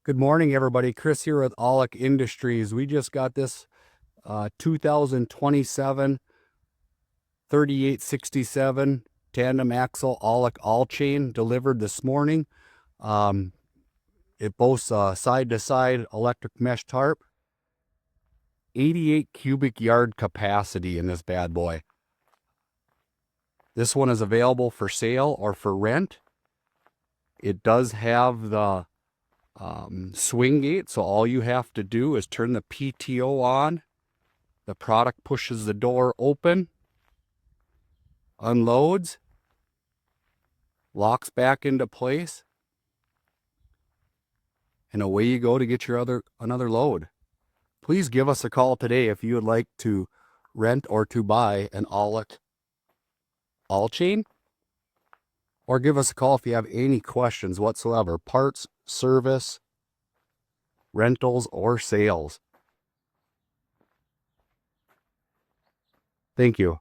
Good morning, everybody. Chris here with Aulick Industries. We just got this 2027 3867 tandem axle Aulick Aulchain delivered this morning. It boasts a side-to-side electric mesh tarp, 88 cubic yard capacity in this bad boy. This one is available for sale or for rent. It does have the swing gate, so all you have to do is turn the PTO on. The product pushes the door open, unloads, locks back into place, and away you go to get your another load. Please give us a call today if you would like to rent or to buy an Aulick Aulchain, or give us a call if you have any questions whatsoever, parts, service, rentals, or sales. Thank you.